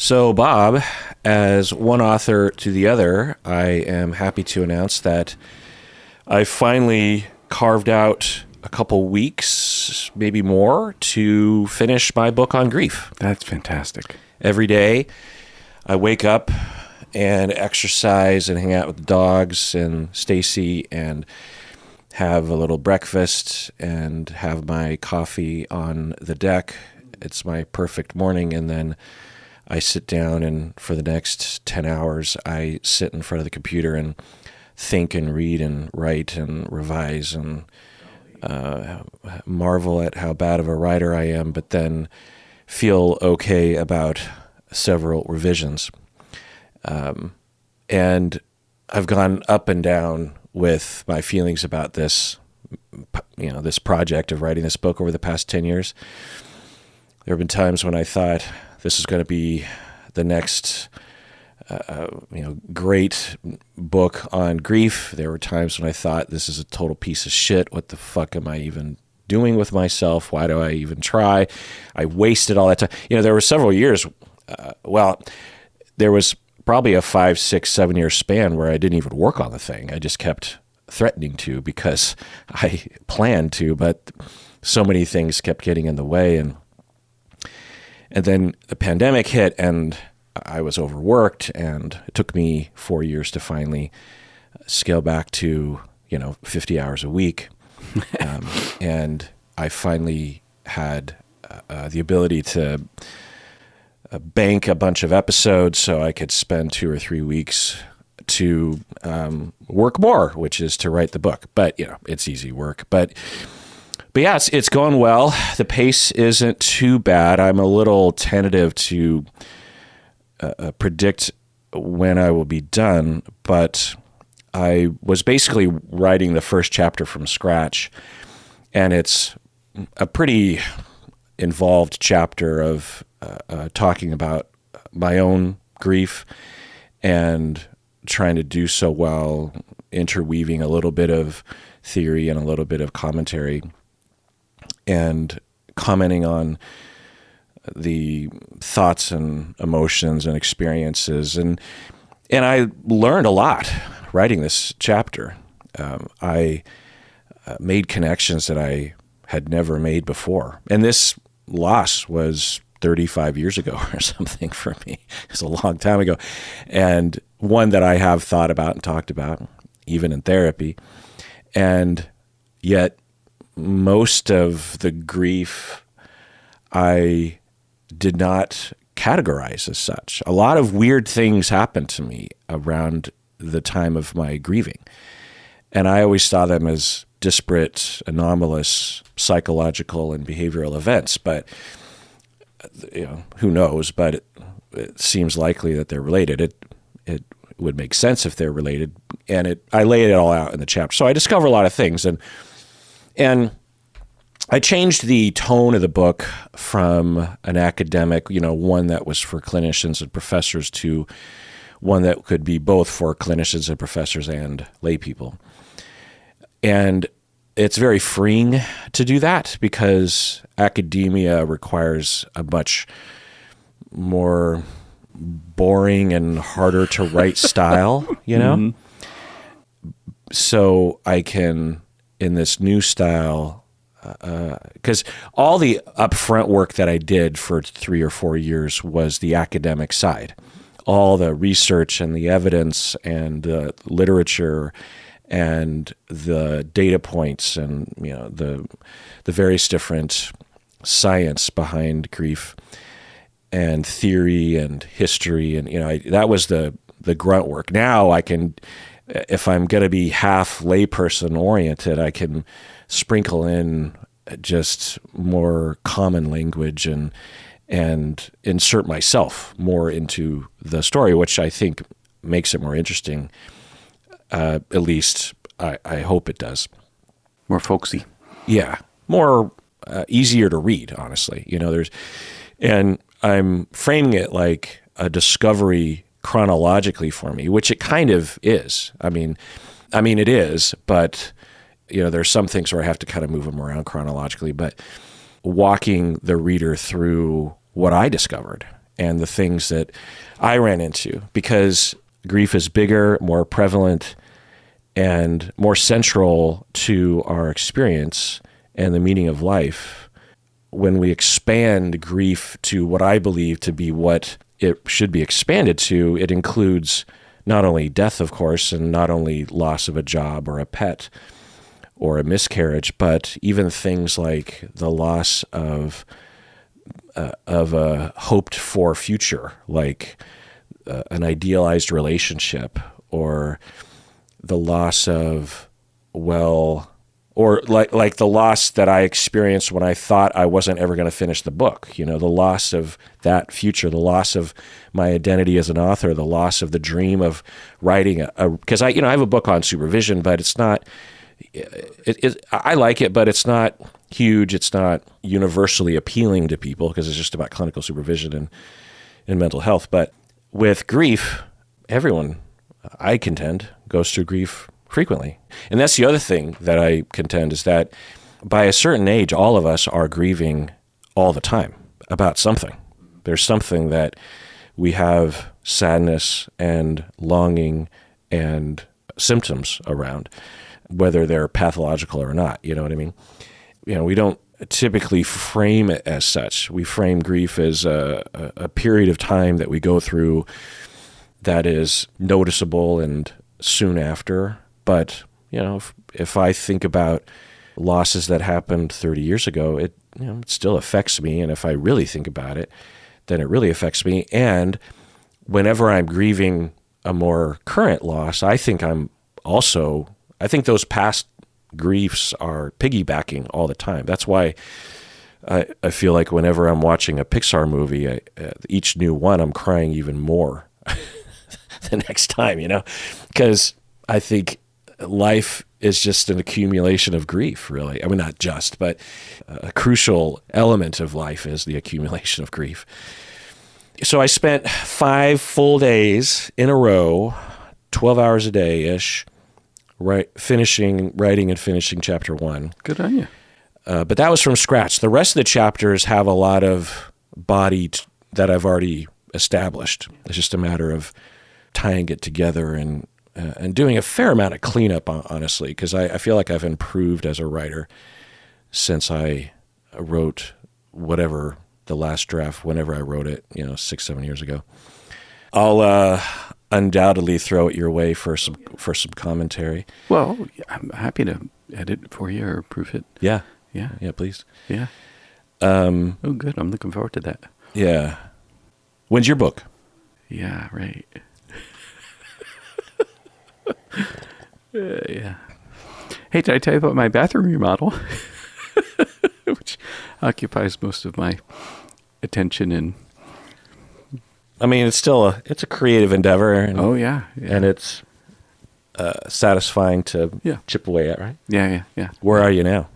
So, Bob, as one author to the other, I am happy to announce that I finally carved out a couple weeks, maybe more, to finish my book on grief. That's fantastic. Every day, I wake up and exercise and hang out with the dogs and Stacy and have a little breakfast and have my coffee on the deck. It's my perfect morning, and then I sit down, and for the next 10 hours, I sit in front of the computer and think and read and write and revise and marvel at how bad of a writer I am, but then feel okay about several revisions. And I've gone up and down with my feelings about this, this project of writing this book over the past 10 years. There have been times when I thought this is going to be the next, great book on grief. There were times when I thought this is a total piece of shit. What the fuck am I even doing with myself? Why do I even try? I wasted all that time. There were several years. There was probably a 5, 6, 7 year span where I didn't even work on the thing. I just kept threatening to because I planned to, but so many things kept getting in the way. And then the pandemic hit, and I was overworked, and it took me 4 years to finally scale back to, 50 hours a week. And I finally had the ability to bank a bunch of episodes so I could spend 2 or 3 weeks to work more, which is to write the book. But, it's easy work. But yeah, it's going well. The pace isn't too bad. I'm a little tentative to predict when I will be done, but I was basically writing the first chapter from scratch, and it's a pretty involved chapter of talking about my own grief and trying to do so while interweaving a little bit of theory and a little bit of commentary, and commenting on the thoughts and emotions and experiences. And I learned a lot writing this chapter. I made connections that I had never made before. And this loss was 35 years ago or something for me. It's a long time ago. And one that I have thought about and talked about, even in therapy. And yet, most of the grief I did not categorize as such. A lot of weird things happened to me around the time of my grieving. And I always saw them as disparate, anomalous, psychological and behavioral events. But, who knows? But it seems likely that they're related. It would make sense if they're related. And I laid it all out in the chapter. So I discover a lot of things. And I changed the tone of the book from an academic, one that was for clinicians and professors, to one that could be both for clinicians and professors and lay people. And it's very freeing to do that because academia requires a much more boring and harder to write style, Mm-hmm. So I can, in this new style, because all the upfront work that I did for 3 or 4 years was the academic side, all the research and the evidence and the literature and the data points and the various different science behind grief and theory and history, and that was the grunt work. Now I can, if I'm going to be half layperson oriented, I can sprinkle in just more common language and insert myself more into the story, which I think makes it more interesting. At least I hope it does. More folksy. Yeah, more easier to read, honestly. And I'm framing it like a discovery chronologically for me, which it kind of is. I mean it is, but there's some things where I have to kind of move them around chronologically, but walking the reader through what I discovered and the things that I ran into, because grief is bigger, more prevalent, and more central to our experience and the meaning of life. When we expand grief to what I believe to be what it should be expanded to, it includes not only death, of course, and not only loss of a job or a pet or a miscarriage, but even things like the loss of a hoped-for future, like an idealized relationship, or the loss of, or like the loss that I experienced when I thought I wasn't ever going to finish the book. The loss of that future, the loss of my identity as an author, the loss of the dream of writing because I have a book on supervision, but it's not. I like it, but it's not huge. It's not universally appealing to people because it's just about clinical supervision and mental health. But with grief, everyone, I contend, goes through grief frequently. And that's the other thing that I contend, is that by a certain age, all of us are grieving all the time about something. There's something that we have sadness and longing and symptoms around, whether they're pathological or not. You know what I mean? We don't typically frame it as such. We frame grief as a period of time that we go through that is noticeable and soon after. But, if I think about losses that happened 30 years ago, it still affects me. And if I really think about it, then it really affects me. And whenever I'm grieving a more current loss, I think those past griefs are piggybacking all the time. That's why I feel like whenever I'm watching a Pixar movie, each new one, I'm crying even more the next time, because I think life is just an accumulation of grief, really. I mean, not just, but a crucial element of life is the accumulation of grief. So I spent 5 full days in a row, 12 hours a day-ish, writing and finishing chapter 1. Good on you. But that was from scratch. The rest of the chapters have a lot of body that I've already established. It's just a matter of tying it together and doing a fair amount of cleanup, honestly, because I feel like I've improved as a writer since I wrote whatever the last draft, whenever I wrote it, 6-7 years ago. I'll undoubtedly throw it your way for some commentary. Well, I'm happy to edit it for you or proof it. Yeah. Yeah. Yeah, please. Yeah. Oh, good. I'm looking forward to that. Yeah. When's your book? Yeah, right. Yeah. Hey, did I tell you about my bathroom remodel? Which occupies most of my attention and... I mean, it's still it's a creative endeavor. And, oh, yeah. And it's satisfying to chip away at, right? Yeah. Where are you now?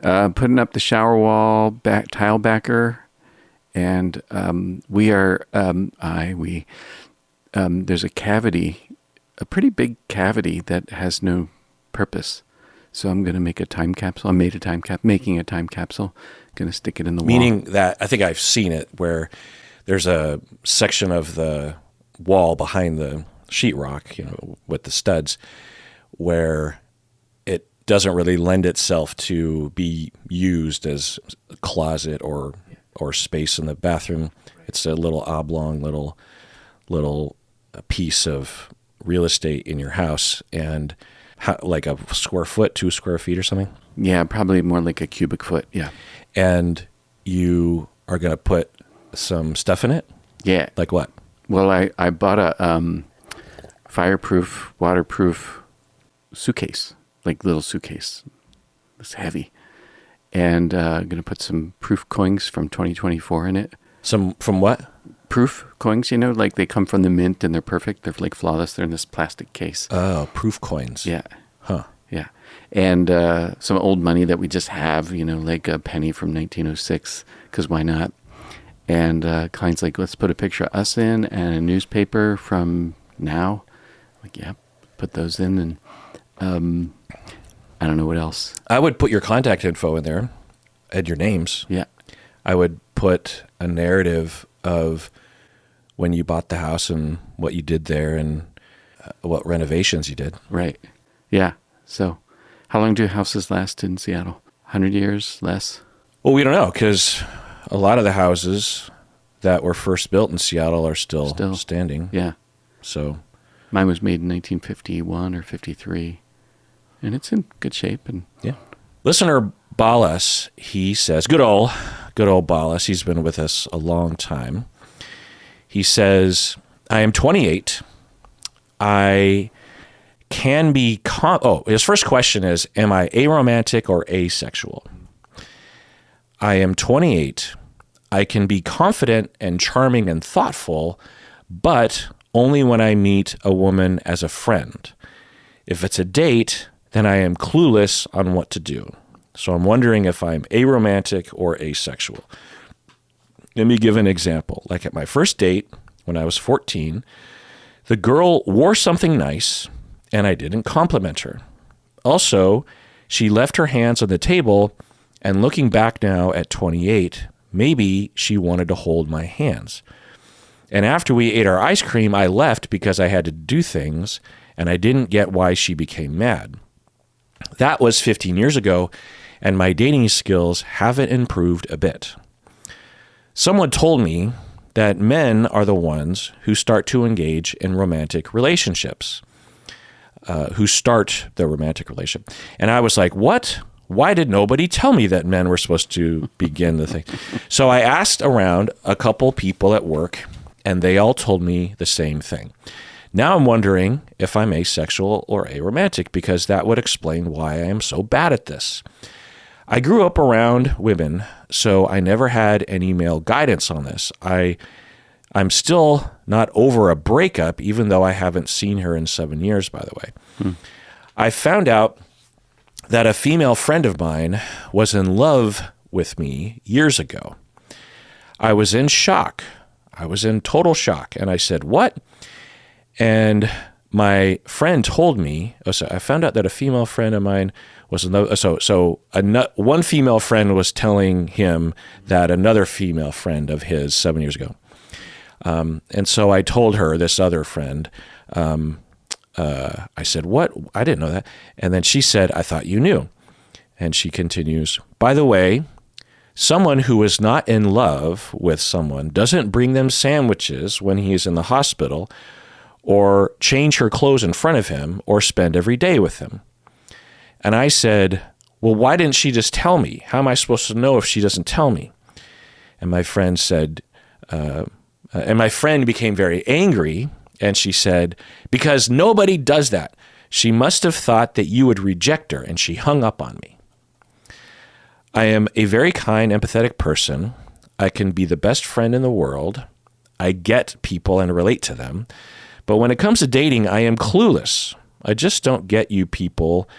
Putting up the shower wall, tile backer, and there's a cavity, a pretty big cavity that has no purpose. So I'm going to make a time capsule. Making a time capsule. Going to stick it in the wall. Meaning that, I think I've seen it, where there's a section of the wall behind the sheetrock, with the studs, where it doesn't really lend itself to be used as a closet or space in the bathroom. It's a little oblong, little piece of real estate in your house, and like a square foot, 2 square feet or something. Yeah, probably more like a cubic foot. Yeah. And you are going to put some stuff in it? Yeah. Like what? Well, I bought a fireproof, waterproof suitcase, like little suitcase. It's heavy. And I'm going to put some proof coins from 2024 in it. Some from what? Proof coins, like they come from the mint and they're perfect. They're like flawless. They're in this plastic case. Oh, proof coins. Yeah. Huh. Yeah. And some old money that we just have, like a penny from 1906, because why not? And Klein's like, let's put a picture of us in and a newspaper from now. Like, yeah, put those in. And I don't know what else. I would put your contact info in there and your names. Yeah. I would put a narrative of when you bought the house and what you did there and what renovations you did. Right. Yeah. So how long do houses last in Seattle? 100 years? Less? Well, we don't know, because a lot of the houses that were first built in Seattle are still standing. Yeah. So mine was made in 1951 or 53, and it's in good shape. And yeah. Listener Balas, he says, good old Balas, he's been with us a long time. He says, I am 28. I can be, his first question is, am I aromantic or asexual? I am 28. I can be confident and charming and thoughtful, but only when I meet a woman as a friend. If it's a date, then I am clueless on what to do. So I'm wondering if I'm aromantic or asexual. Let me give an example. Like at my first date, when I was 14, the girl wore something nice, and I didn't compliment her. Also, she left her hands on the table, and looking back now at 28, maybe she wanted to hold my hands. And after we ate our ice cream, I left because I had to do things, and I didn't get why she became mad. That was 15 years ago, and my dating skills haven't improved a bit. Someone told me that men are the ones who start to engage in romantic relationships, who start the romantic relationship. And I was like, what? Why did nobody tell me that men were supposed to begin the thing? So I asked around a couple people at work, and they all told me the same thing. Now I'm wondering if I'm asexual or aromantic, because that would explain why I am so bad at this. I grew up around women, so I never had any male guidance on this. I'm still not over a breakup, even though I haven't seen her in 7 years, by the way. I found out that a female friend of mine was in love with me years ago. I was in shock. I was in total shock. And I said, what? And my friend told me, so I found out that a female friend of mine was in love. One female friend was telling him that another female friend of his 7 years ago. And so I told her, this other friend, I said, what? I didn't know that. And then she said, I thought you knew. And she continues, by the way, someone who is not in love with someone doesn't bring them sandwiches when he is in the hospital, or change her clothes in front of him, or spend every day with him. And I said, well, why didn't she just tell me? How am I supposed to know if she doesn't tell me? And my friend said, and my friend became very angry, and she said, because nobody does that. She must have thought that you would reject her, and she hung up on me. I am a very kind, empathetic person. I can be the best friend in the world. I get people and relate to them. But when it comes to dating, I am clueless. I just don't get you people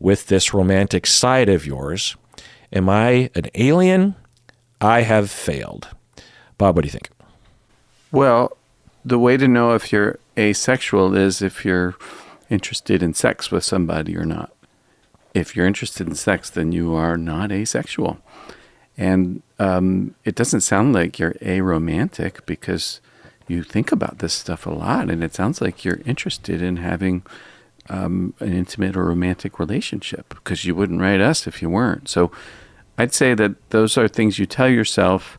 with this romantic side of yours. Am I an alien? I have failed. Bob, what do you think? Well, the way to know if you're asexual is if you're interested in sex with somebody or not. If you're interested in sex, then you are not asexual. And it doesn't sound like you're aromantic, because you think about this stuff a lot, and it sounds like you're interested in having an intimate or romantic relationship, because you wouldn't write us if you weren't. So I'd say that those are things you tell yourself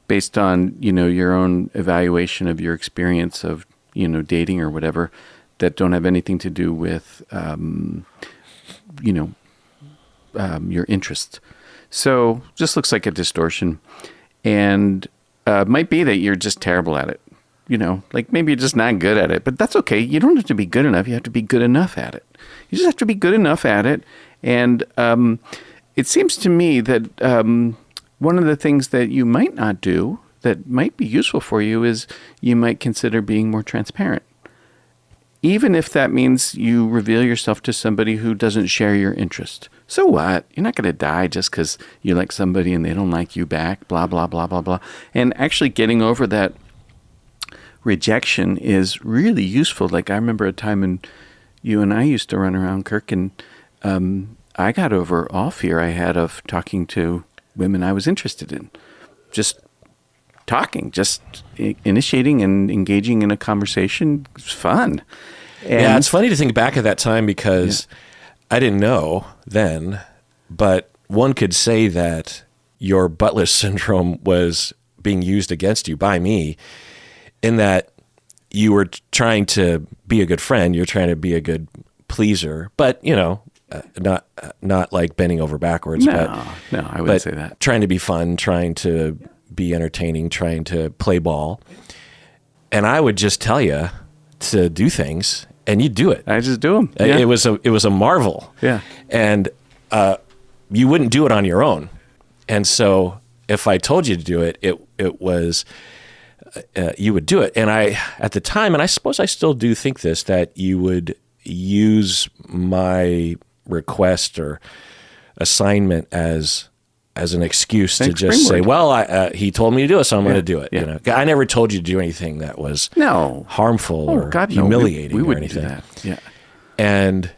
based on, your own evaluation of your experience of, dating or whatever, that don't have anything to do with, your interest. So just looks like a distortion, and it might be that you're just terrible at it. Like maybe you're just not good at it, but that's okay. You don't have to be good enough. You have to be good enough at it. You just have to be good enough at it. And it seems to me that one of the things that you might not do that might be useful for you is you might consider being more transparent. Even if that means you reveal yourself to somebody who doesn't share your interest. So what? You're not going to die just because you like somebody and they don't like you back, blah, blah, blah, blah, blah. And actually getting over that rejection is really useful. Like I remember a time when you and I used to run around, Kirk, and I got over all fear I had of talking to women I was interested in. Just talking, just initiating and engaging in a conversation. It's fun. Yeah, it's funny to think back at that time because I didn't know then, but one could say that your butler syndrome was being used against you by me in that you were trying to be a good friend, you're trying to be a good pleaser, but, not like bending over backwards. No, I wouldn't say that. Trying to be fun, trying to be entertaining, trying to play ball. And I would just tell you to do things, and you'd do it. I just do them. Yeah. It was a marvel. Yeah. And you wouldn't do it on your own. And so if I told you to do it, it was you would do it. And I, at the time, and I suppose I still do think this, that you would use my request or assignment as an excuse to just say, well, he told me to do it, so I'm going to do it. Yeah. I never told you to do anything that was harmful or humiliating we or anything. Do that. Yeah. And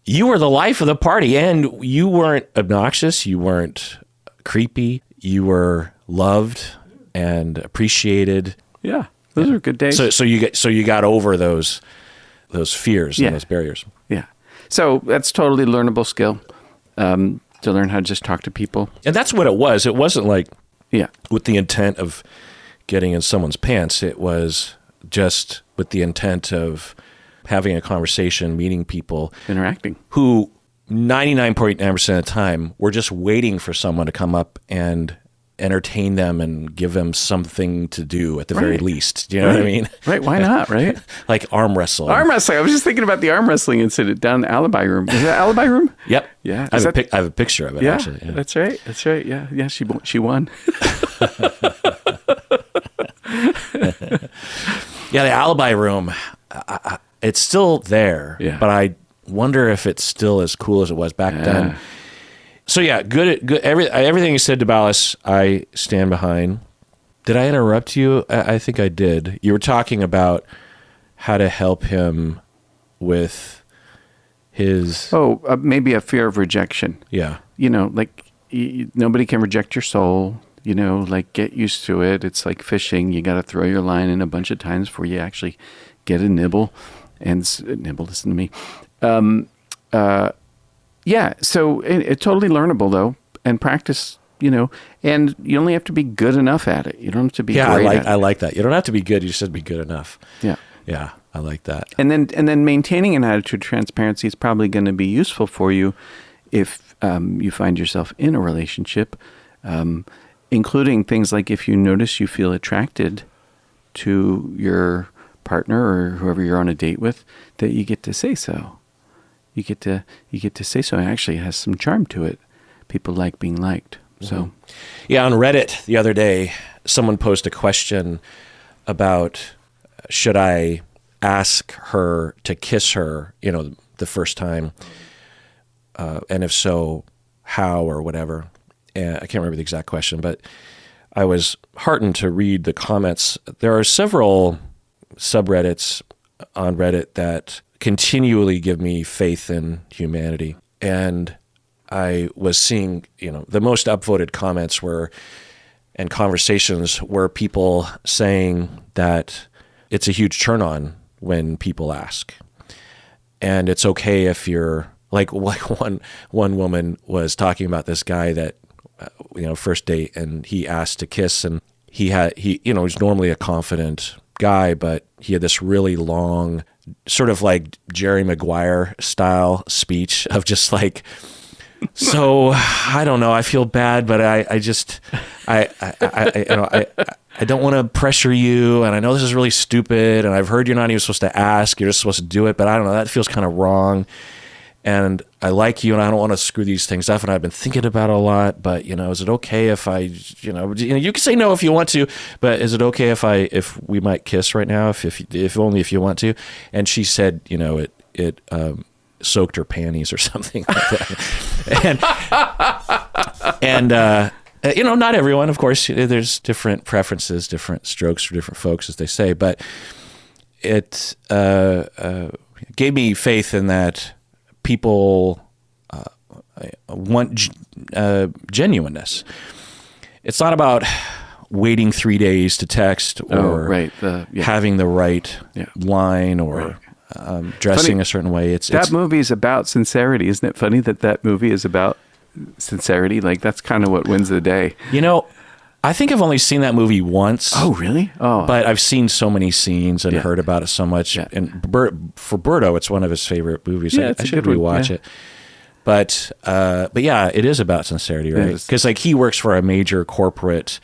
you were the life of the party, and you weren't obnoxious. You weren't creepy. You were loved and appreciated. Yeah, those are good days. So you got over those fears and those barriers. Yeah. So that's totally learnable skill to learn how to just talk to people. And that's what it was. It wasn't like Yeah. with the intent of getting in someone's pants. It was just with the intent of having a conversation, meeting people. Interacting. Who 99.9% of the time were just waiting for someone to come up and entertain them and give them something to do at the very least. Do you know what I mean? Right. Why not? Right. Like arm wrestling. Arm wrestling. I was just thinking about the arm wrestling incident down in the Alibi Room. Is that Alibi Room? Yep. Yeah. I have a picture of it, actually. Yeah. That's right. That's right. Yeah. Yeah. She won. Yeah, the Alibi Room, it's still there, but I wonder if it's still as cool as it was back then. So yeah, good. Everything you said to Ballas, I stand behind. Did I interrupt you? I think I did. You were talking about how to help him with his... maybe a fear of rejection. Yeah. Like nobody can reject your soul. Like get used to it. It's like fishing. You got to throw your line in a bunch of times before you actually get a nibble. And listen to me. Yeah, so it's totally learnable, though, and practice, and you only have to be good enough at it. You don't have to be great at it. I like that. You don't have to be good. You just have to be good enough. Yeah. Yeah, I like that. And then maintaining an attitude of transparency is probably going to be useful for you if you find yourself in a relationship, including things like if you notice you feel attracted to your partner or whoever you're on a date with, that you get to say so. You get to say so. It actually has some charm to it. People like being liked. So, yeah, on Reddit the other day, someone posed a question about should I ask her to kiss her, the first time, and if so, how or whatever. And I can't remember the exact question, but I was heartened to read the comments. There are several subreddits on Reddit that continually give me faith in humanity. And I was seeing, the most upvoted comments and conversations were people saying that it's a huge turn on when people ask. And it's okay if you're like one woman was talking about this guy that, first date, and he asked to kiss, and he was normally a confident guy, but he had this really long, sort of like Jerry Maguire style speech of just like, so I don't know, I feel bad, but I don't want to pressure you, and I know this is really stupid, and I've heard you're not even supposed to ask, you're just supposed to do it, but I don't know, that feels kind of wrong. And I like you, and I don't want to screw these things up, and I've been thinking about it a lot, but, is it okay if I, you can say no if you want to, but is it okay if we might kiss right now, if only if you want to? And she said, it soaked her panties or something like that. And not everyone, of course, there's different preferences, different strokes for different folks, as they say, but it gave me faith in that people want genuineness. It's not about waiting 3 days to text, or having the right line, or dressing a certain way. That movie is about sincerity. Isn't it funny that movie is about sincerity? Like, that's kind of what wins the day. I think I've only seen that movie once. Oh, really? Oh. But I've seen so many scenes and heard about it so much. Yeah. And for Berto, it's one of his favorite movies. Yeah, I should rewatch it. But yeah, it is about sincerity, right? Because like he works for a major corporate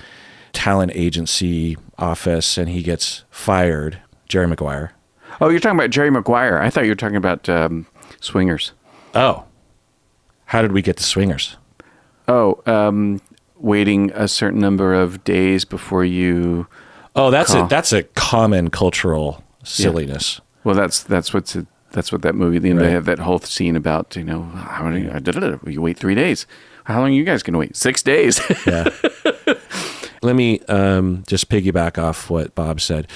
talent agency office, and he gets fired. Jerry Maguire. Oh, you're talking about Jerry Maguire. I thought you were talking about Swingers. Oh. How did we get to Swingers? Oh, waiting a certain number of days before you. Oh, that's a common cultural silliness. Yeah. Well, that's what that movie. They have that whole scene about how many you wait 3 days. How long are you guys going to wait? 6 days. Yeah. Let me just piggyback off what Bob said.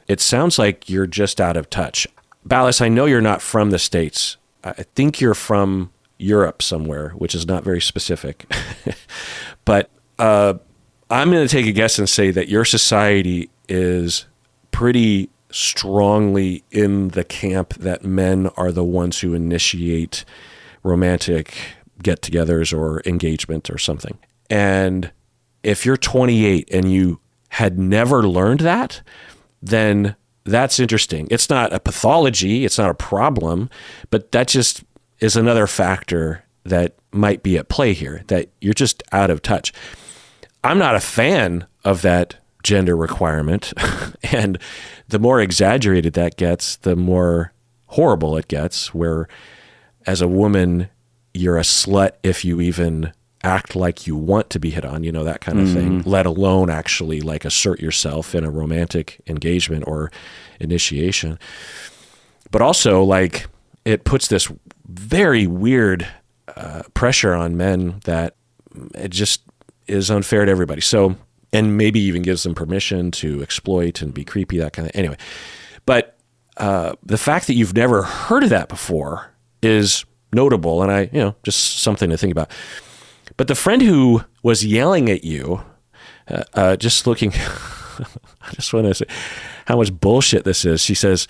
It sounds like you're just out of touch. Ballas, I know you're not from the States. I think you're from Europe somewhere, which is not very specific. But I'm going to take a guess and say that your society is pretty strongly in the camp that men are the ones who initiate romantic get-togethers or engagement or something. And if you're 28 and you had never learned that, then that's interesting. It's not a pathology, it's not a problem, but that just is another factor that might be at play here, that you're just out of touch. I'm not a fan of that gender requirement, and the more exaggerated that gets, the more horrible it gets, where as a woman, you're a slut if you even act like you want to be hit on, that kind of thing, let alone actually like assert yourself in a romantic engagement or initiation. But also, like, it puts this very weird pressure on men that it just is unfair to everybody. So, and maybe even gives them permission to exploit and be creepy, that kind of, anyway. But the fact that you've never heard of that before is notable, and just something to think about. But the friend who was yelling at you, just looking, I just want to say how much bullshit this is. She says,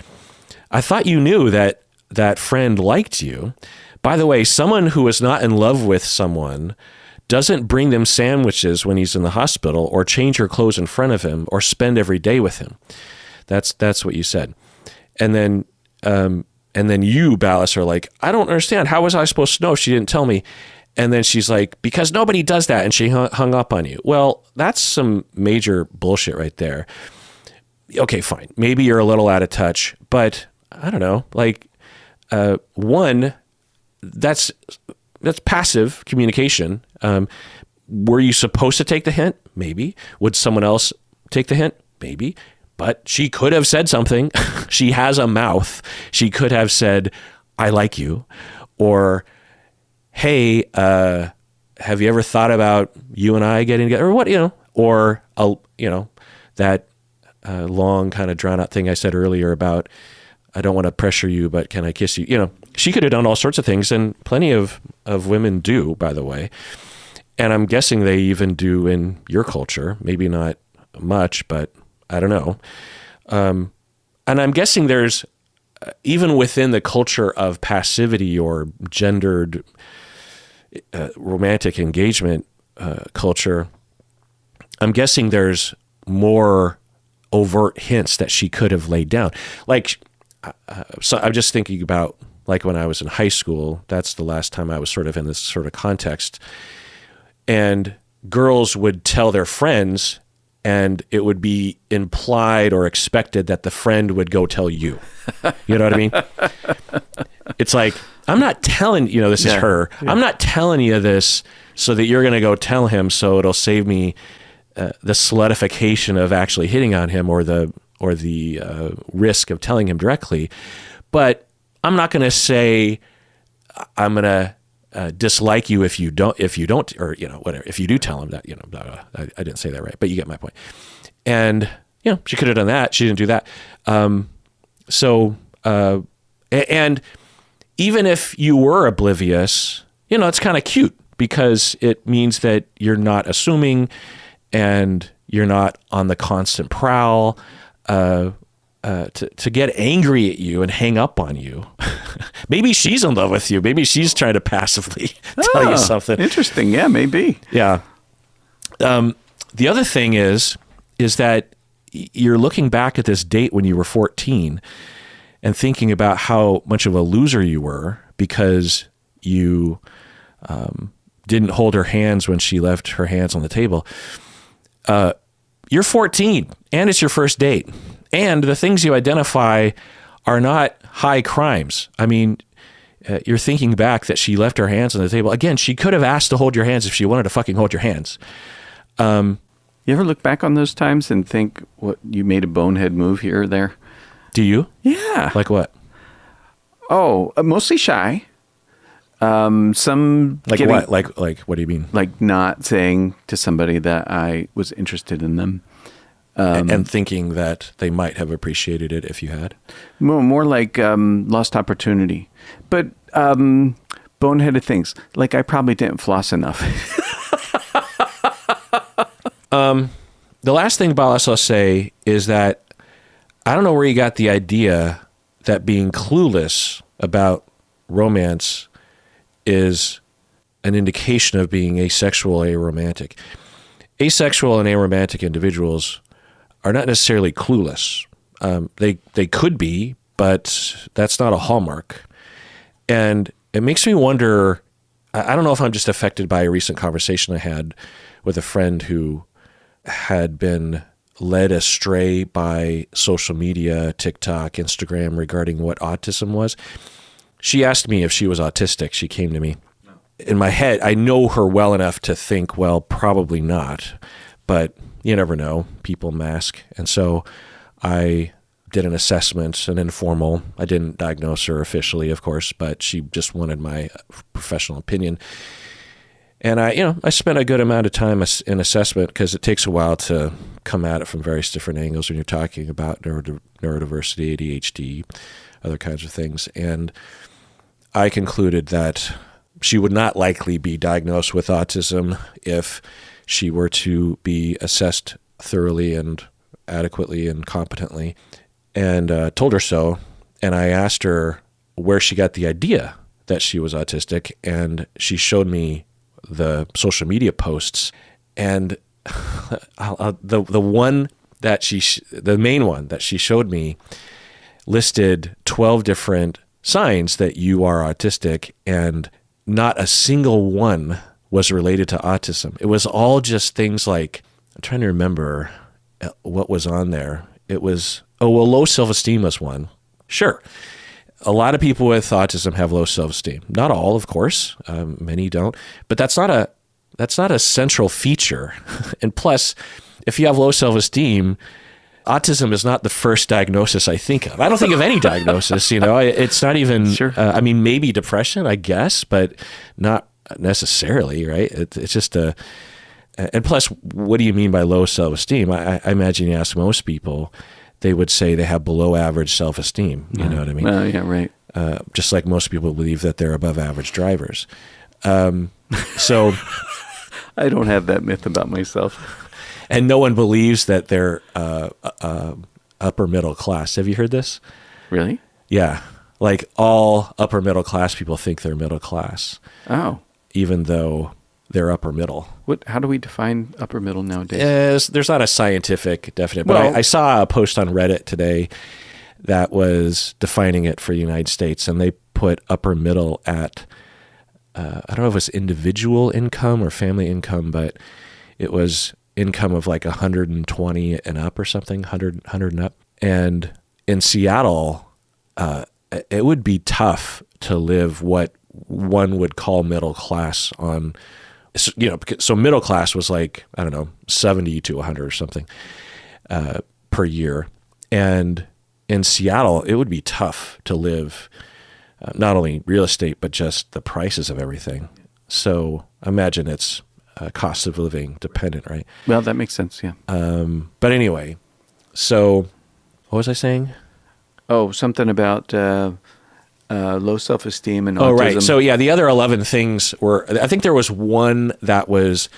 I thought you knew that friend liked you. By the way, someone who is not in love with someone doesn't bring them sandwiches when he's in the hospital, or change her clothes in front of him, or spend every day with him. That's what you said. And then you, Ballas, are like, I don't understand. How was I supposed to know if she didn't tell me? And then she's like, because nobody does that. And she hung up on you. Well, that's some major bullshit right there. Okay, fine. Maybe you're a little out of touch, but I don't know. Like, one, that's passive communication. Were you supposed to take the hint? Maybe. Would someone else take the hint? Maybe. But she could have said something. She has a mouth. She could have said, I like you. Or, hey, have you ever thought about you and I getting together? Or what, or, that long kind of drawn out thing I said earlier about, I don't want to pressure you, but can I kiss you? She could have done all sorts of things, and plenty of women do, by the way. And I'm guessing they even do in your culture. Maybe not much, but I don't know. And I'm guessing there's, even within the culture of passivity or gendered romantic engagement culture, I'm guessing there's more overt hints that she could have laid down. Like, so I'm just thinking about, like, when I was in high school, that's the last time I was sort of in this sort of context, and girls would tell their friends, and it would be implied or expected that the friend would go tell you. You know what I mean? It's like, I'm not telling, this is her. Yeah. I'm not telling you this so that you're going to go tell him, so it'll save me the slutification of actually hitting on him, or the risk of telling him directly. But I'm not going to say I'm going to dislike you if you don't, or whatever. If you do tell him that, blah, blah. I didn't say that right, but you get my point. And she could have done that. She didn't do that. And even if you were oblivious, it's kind of cute, because it means that you're not assuming, and you're not on the constant prowl, to get angry at you and hang up on you. Maybe she's in love with you. Maybe she's trying to passively tell you something. Interesting. Yeah, maybe. Yeah. The other thing is that you're looking back at this date when you were 14 and thinking about how much of a loser you were because you didn't hold her hands when she left her hands on the table. You're 14 and it's your first date. And the things you identify are not high crimes. I mean, you're thinking back that she left her hands on the table. Again, she could have asked to hold your hands if she wanted to fucking hold your hands. You ever look back on those times and think, what, you made a bonehead move here or there? Do you? Yeah. Like what? Oh, mostly shy. Some like getting, what? Like what do you mean? Like not saying to somebody that I was interested in them. And thinking that they might have appreciated it if you had? More like lost opportunity. But boneheaded things. Like I probably didn't floss enough. The last thing about us I'll say is that I don't know where you got the idea that being clueless about romance is an indication of being asexual, aromantic. Asexual and aromantic individuals are not necessarily clueless. They could be, but that's not a hallmark. And it makes me wonder, I don't know if I'm just affected by a recent conversation I had with a friend who had been led astray by social media, TikTok, Instagram, regarding what autism was. She asked me if she was autistic. She came to me. In my head, I know her well enough to think, well, probably not. But you never know. People mask. And so I did an assessment, an informal. I didn't diagnose her officially, of course, but she just wanted my professional opinion. And I spent a good amount of time in assessment because it takes a while to come at it from various different angles when you're talking about neurodiversity, ADHD, other kinds of things. And I concluded that she would not likely be diagnosed with autism if she were to be assessed thoroughly and adequately and competently, and told her so. And I asked her where she got the idea that she was autistic, and she showed me the social media posts, and the main one that she showed me listed 12 different signs that you are autistic, and not a single one was related to autism. It was all just things like, I'm trying to remember what was on there. It was, low self-esteem was one. Sure. A lot of people with autism have low self-esteem. Not all, of course. Many don't. But that's not a central feature. And plus, if you have low self-esteem, autism is not the first diagnosis I think of. I don't think of any diagnosis, It's not even, sure. Maybe depression, I guess, but not necessarily, right? It's just and plus, what do you mean by low self-esteem? I imagine you ask most people, they would say they have below average self-esteem. You know what I mean? Yeah, right. Just like most people believe that they're above average drivers. So I don't have that myth about myself. And no one believes that they're upper middle class. Have you heard this? Really? Yeah. Like all upper middle class people think they're middle class. Oh. Even though they're upper middle. How do we define upper middle nowadays? There's not a scientific definite, but I saw a post on Reddit today that was defining it for the United States, and they put upper middle at, I don't know if it was individual income or family income, but it was income of like 120 and up or something, 100 and up. And in Seattle, it would be tough to live what one would call middle class on, so middle class was like, I don't know, 70 to 100 or something per year. And in Seattle, it would be tough to live, not only real estate, but just the prices of everything. So I imagine it's cost of living dependent, right? Well, that makes sense, yeah. But anyway, so what was I saying? Oh, something about low self-esteem and autism. Oh, right. So yeah, the other 11 things were, I think there was one that was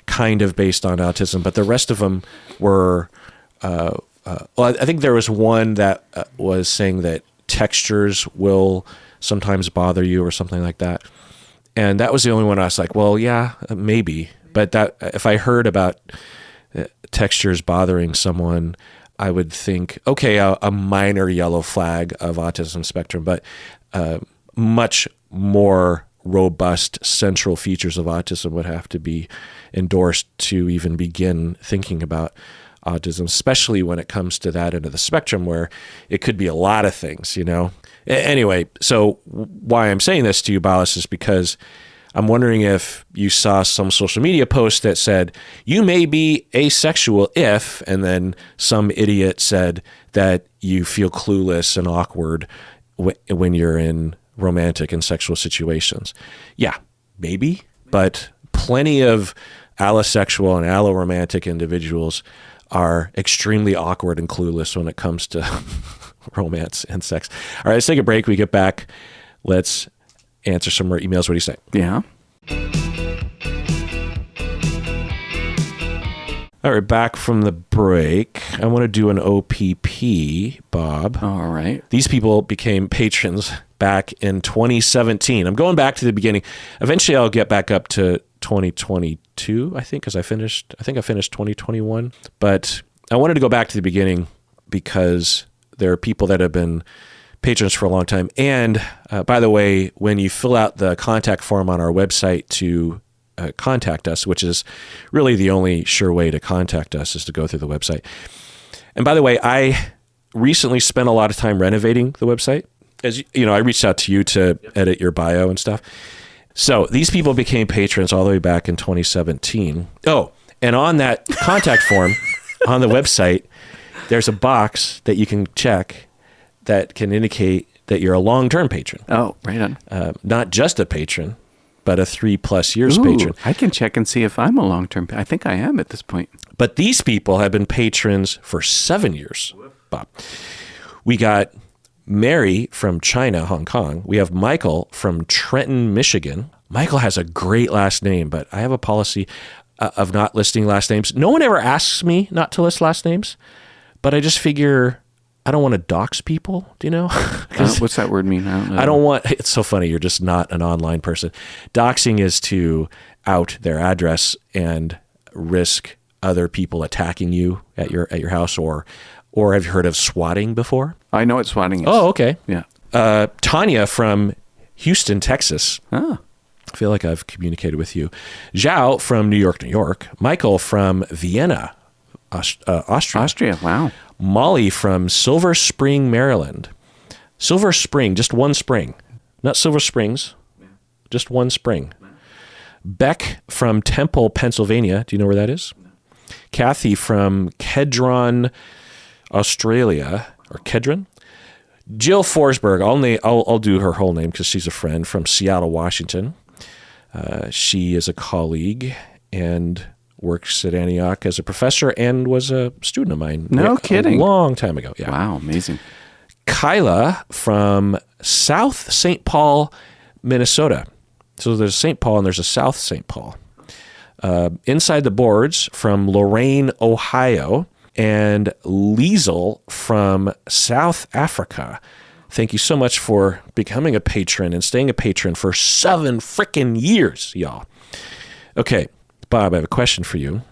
kind of based on autism, but the rest of them were. Well, I think there was one that was saying that textures will sometimes bother you or something like that. And that was the only one I was like, well, yeah, maybe. But that if I heard about textures bothering someone, I would think, okay, a minor yellow flag of autism spectrum, but much more robust central features of autism would have to be endorsed to even begin thinking about autism, especially when it comes to that end of the spectrum where it could be a lot of things, you know? Anyway, so why I'm saying this to you, Balas, is because I'm wondering if you saw some social media post that said, you may be asexual if, and then some idiot said that you feel clueless and awkward when you're in romantic and sexual situations. Yeah, maybe, but plenty of allosexual and alloromantic individuals are extremely awkward and clueless when it comes to romance and sex. All right, let's take a break. We get back. Let's answer some more emails. What do you say? Yeah. All right, back from the break. I want to do an OPP, Bob. All right. These people became patrons back in 2017. I'm going back to the beginning. Eventually, I'll get back up to 2022, I think, because I finished 2021. But I wanted to go back to the beginning because there are people that have been patrons for a long time. And by the way, when you fill out the contact form on our website to contact us, which is really the only sure way to contact us is to go through the website. And by the way, I recently spent a lot of time renovating the website. As you know, I reached out to you to edit your bio and stuff. So these people became patrons all the way back in 2017. Oh, and on that contact form on the website, there's a box that you can check that can indicate that you're a long-term patron. Oh, right on. Not just a patron, but a 3+ years Ooh, patron. I can check and see if I'm a long-term. I think I am at this point. But these people have been patrons for 7 years, Bob. We got Mary from China, Hong Kong. We have Michael from Trenton, Michigan. Michael has a great last name, but I have a policy of not listing last names. No one ever asks me not to list last names, but I just figure I don't want to dox people, do you know? What's that word mean? I don't know. I don't want, it's so funny, you're just not an online person. Doxing is to out their address and risk other people attacking you at your house, or have you heard of swatting before? I know what swatting is. Oh, okay. Yeah. Tanya from Houston, Texas. Oh. I feel like I've communicated with you. Zhao from New York, New York. Michael from Vienna, Austria. Austria, wow. Molly from Silver Spring, Maryland. Silver Spring, just one spring. Not Silver Springs, just one spring. Beck from Temple, Pennsylvania. Do you know where that is? Kathy from Kedron, Australia, or Kedron. Jill Forsberg, I'll do her whole name because she's a friend, from Seattle, Washington. She is a colleague and works at Antioch as a professor and was a student of mine. No kidding. A long time ago, yeah. Wow, amazing. Kyla from South St. Paul, Minnesota. So there's St. Paul and there's a South St. Paul. Inside the Boards from Lorain, Ohio. And Liesel from South Africa. Thank you so much for becoming a patron and staying a patron for 7 frickin' years, y'all. Okay, Bob, I have a question for you.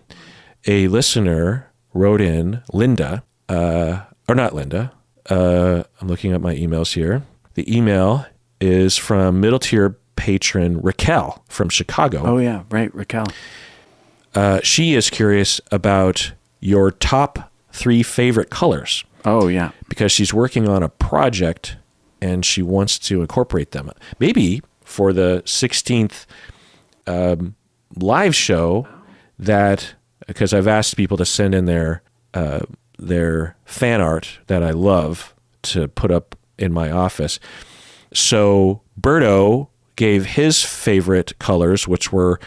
A listener wrote in, Linda, or not Linda, I'm looking at my emails here. The email is from middle tier patron Raquel from Chicago. Oh, yeah, right, Raquel. She is curious about your top 3 favorite colors. Oh, yeah. Because she's working on a project and she wants to incorporate them. Maybe for the 16th live show, that, because I've asked people to send in their fan art that I love to put up in my office. So Berto gave his favorite colors, which were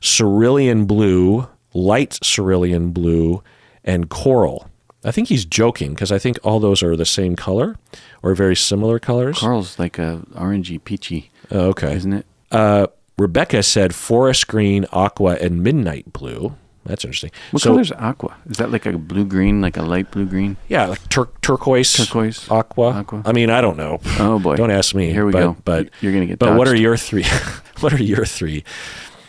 cerulean blue, light cerulean blue, and coral. I think he's joking because I think all those are the same color or very similar colors. Coral's like a orangey peachy. Okay. Isn't it? Rebecca said forest green, aqua, and midnight blue. That's interesting. What color's aqua? Is that like a blue-green, like a light blue-green? Yeah, like turquoise. Turquoise. Aqua. I mean, I don't know. Oh, boy. Don't ask me. Here we go. But you're going to get But doxed. what are your three? What are your three?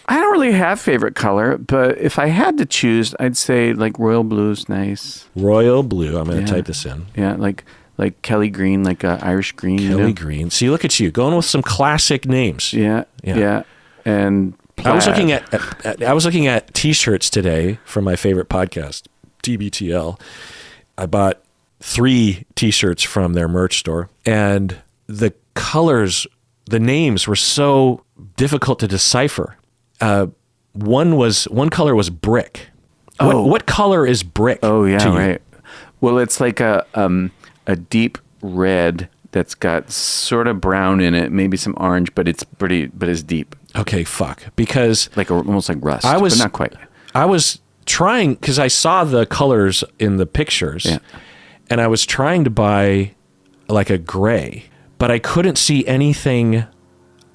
I don't really have favorite color, but if I had to choose, I'd say like royal blue's nice. Royal blue. I'm going to Yeah. type this in. Yeah, like Kelly green, like Irish green. Kelly green. See, look at you going with some classic names. Yeah. And plaid. I was looking at T-shirts today from my favorite podcast, TBTL. I bought 3 T-shirts from their merch store, and the colors, the names were so difficult to decipher. One color was brick. What color is brick? Oh yeah, to you? right. Well, it's like a deep red that's got sort of brown in it, maybe some orange, but it's deep. Okay, fuck. Because Like almost like rust, but not quite. I was trying, because I saw the colors in the pictures, Yeah. and I was trying to buy like a gray, but I couldn't see anything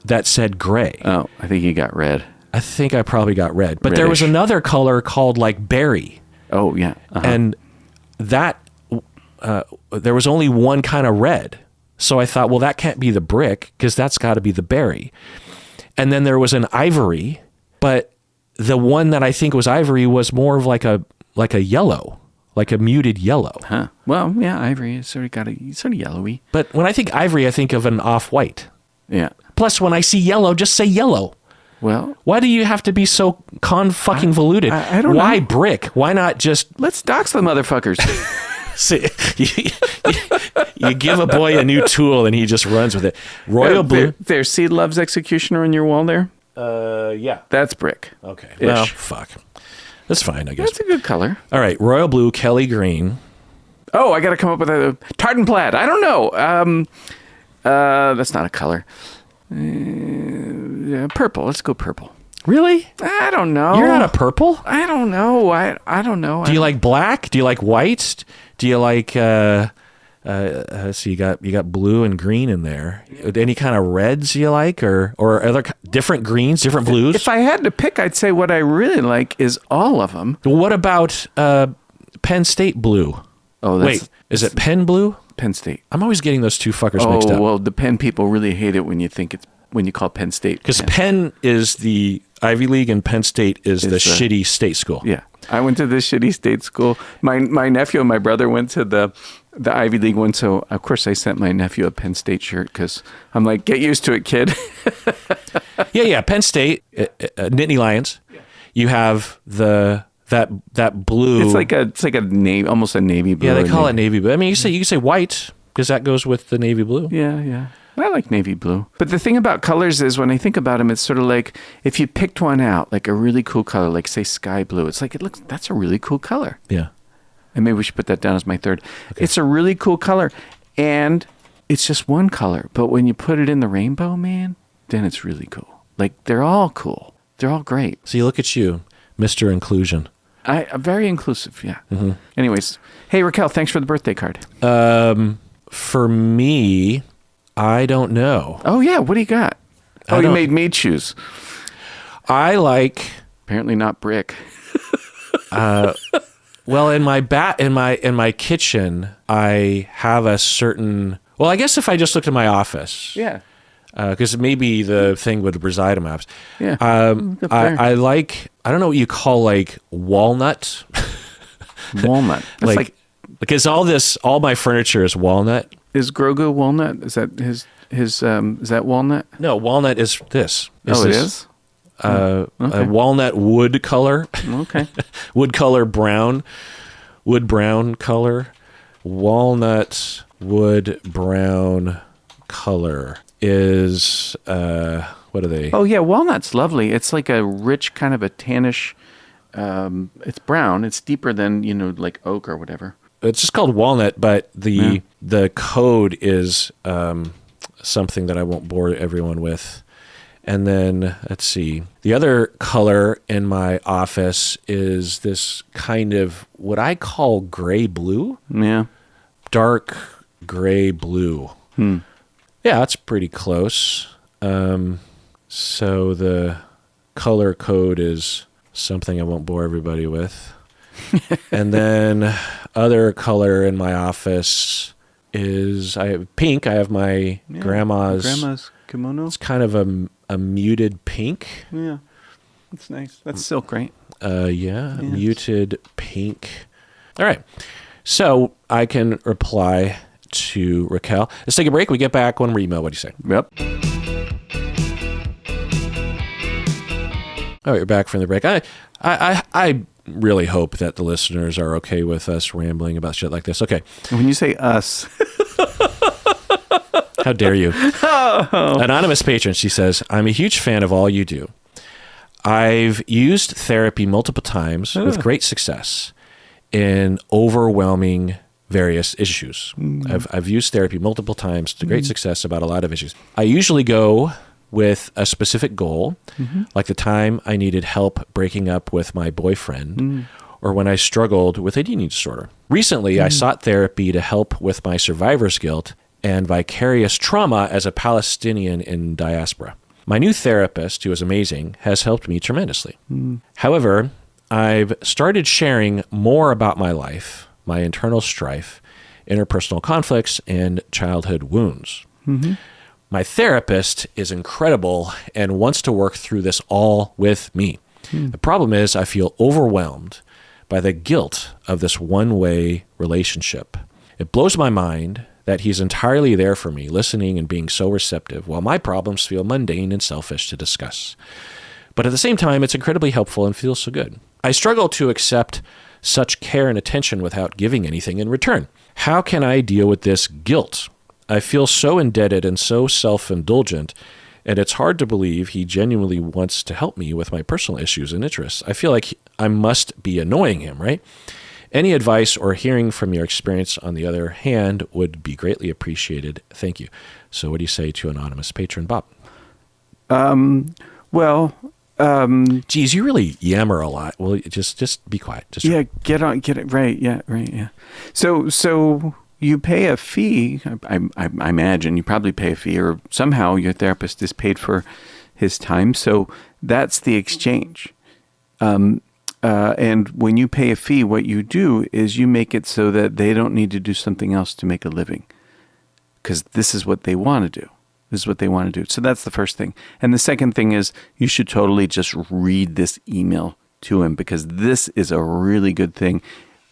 that said gray. Oh, I think you got red. I think I probably got red. But there was Reddish. another color called like berry, Oh yeah. Uh-huh. and that there was only one kind of red. So I thought, well, that can't be the brick, because that's got to be the berry. And then there was an ivory, but the one that I think was ivory was more of like a yellow, like a muted yellow. Huh. Well, yeah, ivory is sort of yellowy. But when I think ivory, I think of an off-white. Yeah. Plus, when I see yellow, just say yellow. Well, Why do you have to be so convoluted? I don't know. Why brick? Why not just let's dox the motherfuckers. see? You give a boy a new tool and he just runs with it. Royal blue. There's Seed Love's Executioner on your wall there. Yeah. That's brick. Okay. Ish. Well, fuck. That's fine, I guess. That's a good color. All right. Royal blue, Kelly green. Oh, I got to come up with a tartan plaid. I don't know. That's not a color. Yeah, purple. Let's go purple. Really? I don't know. You're not a purple? I don't know. I don't know. Do you like black? Do you like white? Do you like so you got blue and green in there. Any kind of reds you like, or other different greens, different blues? If I had to pick, I'd say what I really like is all of them. What about Penn State blue? Oh, Wait, is it Penn blue? Penn State. I'm always getting those two fuckers mixed Oh, up. well, the Penn people really hate it when you call Penn State. Because Penn is the Ivy League and Penn State is the shitty state school. Yeah. I went to this shitty state school. My nephew and my brother went to the Ivy League one, so of course I sent my nephew a Penn State shirt because I'm like, get used to it, kid. Yeah. Penn State, Nittany Lions. You have that blue. It's like a navy, almost a navy blue. Yeah, they call it navy blue. I mean, you can say white because that goes with the navy blue. Yeah. I like navy blue. But the thing about colors is when I think about them, it's sort of like if you picked one out, like a really cool color, like say sky blue, it's like, that's a really cool color. Yeah. And maybe we should put that down as my third. Okay. It's a really cool color. And it's just one color. But when you put it in the rainbow, man, then it's really cool. Like they're all cool. They're all great. See, look at you, Mr. Inclusion. I'm very inclusive, yeah. Mm-hmm. Anyways, hey, Raquel, thanks for the birthday card. For me, I don't know. Oh, yeah. What do you got? Oh, you made me choose. I like... Apparently not brick. Well, in my kitchen, I have a certain... Well, I guess if I just looked at my office... Yeah. Because maybe the thing would reside in my office. Yeah. I like... I don't know what you call, like, walnut. Walnut. That's because all my furniture is walnut. Is Grogu walnut? Is that his is that walnut? No, walnut is this. It is? A walnut wood color. Okay. Wood color brown. Wood brown color. Walnut wood brown color is what are they? Oh yeah, walnut's lovely. It's like a rich kind of a tannish it's brown. It's deeper than, like oak or whatever. It's just called walnut, but the code is something that I won't bore everyone with. And then, let's see. The other color in my office is this kind of what I call gray blue. Yeah. Dark gray blue. Yeah, that's pretty close. So the color code is something I won't bore everybody with. And then other color in my office is I have pink. I have my grandma's kimono. It's kind of a muted pink. Yeah, that's nice. That's silk, right? Muted pink. All right. So I can reply to Raquel. Let's take a break. We get back when we email. What do you say? Yep. All right, you're back from the break. I really hope that the listeners are okay with us rambling about shit like this. Okay. When you say us, how dare you? Anonymous patron, she says, I'm a huge fan of all you do. I've used therapy multiple times with great success in overwhelming various issues. I've used therapy multiple times to great success about a lot of issues. I usually go with a specific goal, like the time I needed help breaking up with my boyfriend, or when I struggled with an eating disorder. Recently, I sought therapy to help with my survivor's guilt and vicarious trauma as a Palestinian in diaspora. My new therapist, who is amazing, has helped me tremendously. However, I've started sharing more about my life, my internal strife, interpersonal conflicts, and childhood wounds. My therapist is incredible and wants to work through this all with me. The problem is I feel overwhelmed by the guilt of this one-way relationship. It blows my mind that he's entirely there for me, listening and being so receptive, while my problems feel mundane and selfish to discuss. But at the same time, it's incredibly helpful and feels so good. I struggle to accept such care and attention without giving anything in return. How can I deal with this guilt? I feel so indebted and so self-indulgent, and it's hard to believe he genuinely wants to help me with my personal issues and interests. I feel like I must be annoying him, right? Any advice or hearing from your experience, on the other hand, would be greatly appreciated. Thank you. So what do you say to anonymous patron Bob? Geez, you really yammer a lot. Well, just be quiet. Just get it right. Yeah, right. Yeah. So you pay a fee. I imagine you probably pay a fee, or somehow your therapist is paid for his time. So that's the exchange. And when you pay a fee, what you do is you make it so that they don't need to do something else to make a living, because this is what they want to do. This is what they want to do. So that's the first thing. And the second thing is you should totally just read this email to him, because this is a really good thing.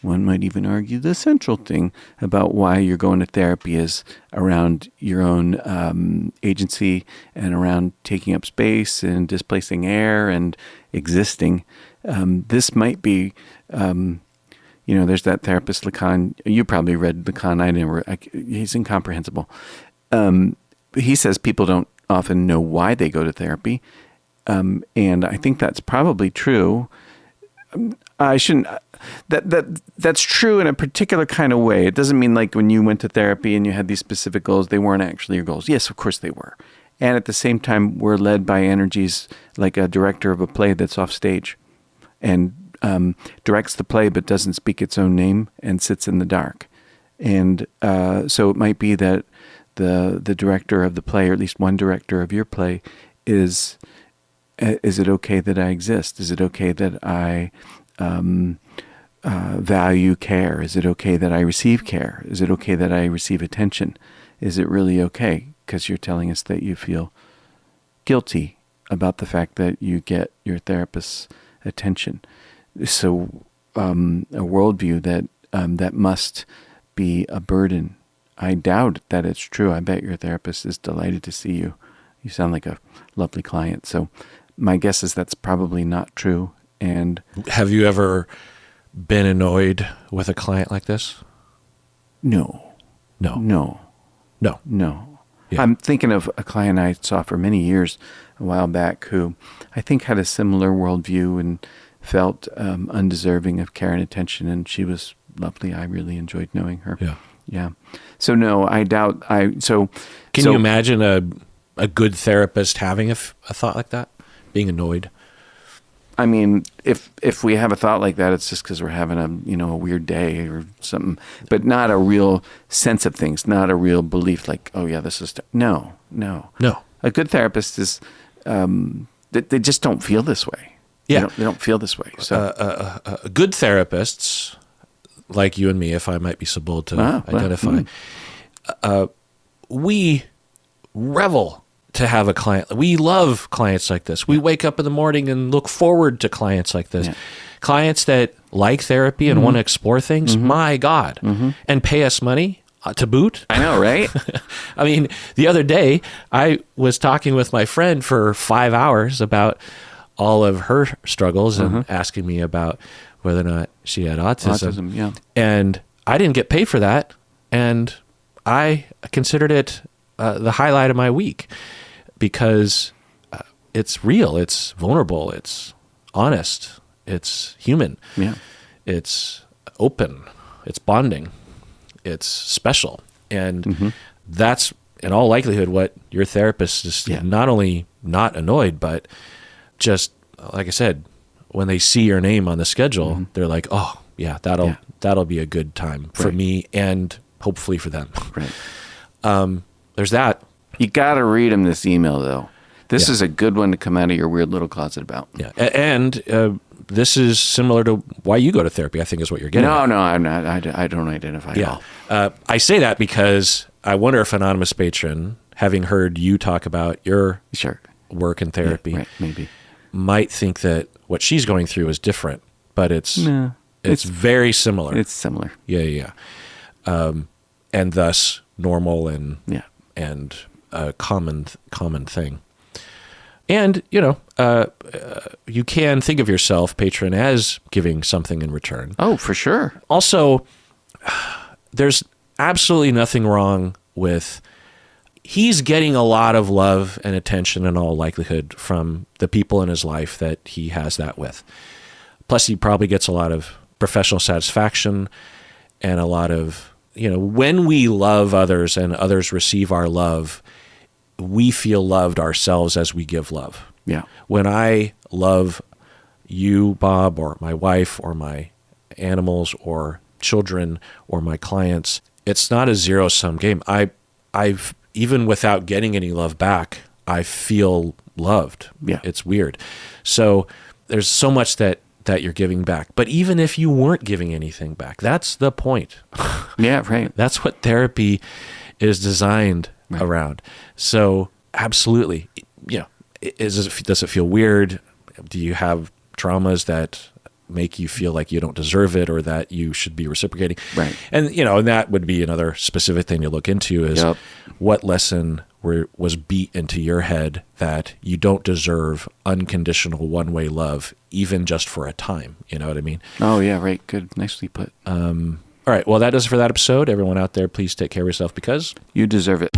One might even argue the central thing about why you're going to therapy is around your own agency and around taking up space and displacing air and existing. This might be, there's that therapist, Lacan. You probably read Lacan. I never. He's incomprehensible. He says people don't often know why they go to therapy, and I think that's probably true. I shouldn't. That's true in a particular kind of way. It doesn't mean like when you went to therapy and you had these specific goals, they weren't actually your goals. Yes, of course they were. And at the same time, we're led by energies like a director of a play that's off stage and directs the play but doesn't speak its own name and sits in the dark. And so it might be that the director of the play, or at least one director of your play, is it okay that I exist? Is it okay that I value care? Is it okay that I receive care? Is it okay that I receive attention? Is it really okay? Because you're telling us that you feel guilty about the fact that you get your therapist's attention. So a worldview that must be a burden. I doubt that it's true. I bet your therapist is delighted to see you. You sound like a lovely client. So my guess is that's probably not true. And have you ever been annoyed with a client like this? No. Yeah. I'm thinking of a client I saw for many years a while back who I think had a similar worldview and felt undeserving of care and attention, and she was lovely. I really enjoyed knowing her. Yeah. So no, I doubt. Can you imagine a good therapist having a thought like that, being annoyed? I mean, if we have a thought like that, it's just because we're having a weird day or something, but not a real sense of things, not a real belief like, oh yeah, this is no. A good therapist is they just don't feel this way. Yeah. They don't feel this way. So Good therapists, like you and me, if I might be so bold to identify, we revel to have a client. We love clients like this. We wake up in the morning and look forward to clients like this. Yeah. Clients that like therapy and want to explore things, my God, and pay us money to boot. I know, right? I mean, the other day, I was talking with my friend for 5 hours about all of her struggles and asking me about whether or not she had autism. Autism, yeah. And I didn't get paid for that. And I considered it the highlight of my week because it's real, it's vulnerable, it's honest, it's human, it's open, it's bonding, it's special. And that's in all likelihood what your therapist is not only not annoyed, but just, like I said, when they see your name on the schedule, they're like, oh, yeah, that'll be a good time for me and hopefully for them. Right. There's that. You got to read them this email, though. This is a good one to come out of your weird little closet about. Yeah. And this is similar to why you go to therapy, I think is what you're getting at. No, I'm not. I don't identify at all. I say that because I wonder if Anonymous Patron, having heard you talk about your work in therapy, maybe might think that what she's going through is different, but it's very similar. It's similar. Yeah. And thus normal and a common thing. And, you can think of yourself, patron, as giving something in return. Oh, for sure. Also, there's absolutely nothing wrong with he's getting a lot of love and attention in all likelihood from the people in his life that he has that with. Plus, he probably gets a lot of professional satisfaction and a lot of, when we love others and others receive our love, we feel loved ourselves as we give love. Yeah. When I love you, Bob, or my wife, or my animals, or children, or my clients, it's not a zero-sum game. I've even without getting any love back, I feel loved. Yeah. It's weird. So there's so much that you're giving back. But even if you weren't giving anything back, that's the point. Yeah, right. That's what therapy is designed around. So absolutely, does it feel weird? Do you have traumas that make you feel like you don't deserve it or that you should be reciprocating? Right. And, and that would be another specific thing to look into is what lesson was beat into your head that you don't deserve unconditional one-way love, even just for a time. You know what I mean? Oh, yeah, right. Good. Nicely put. All right. Well, that does it for that episode. Everyone out there, please take care of yourself because you deserve it.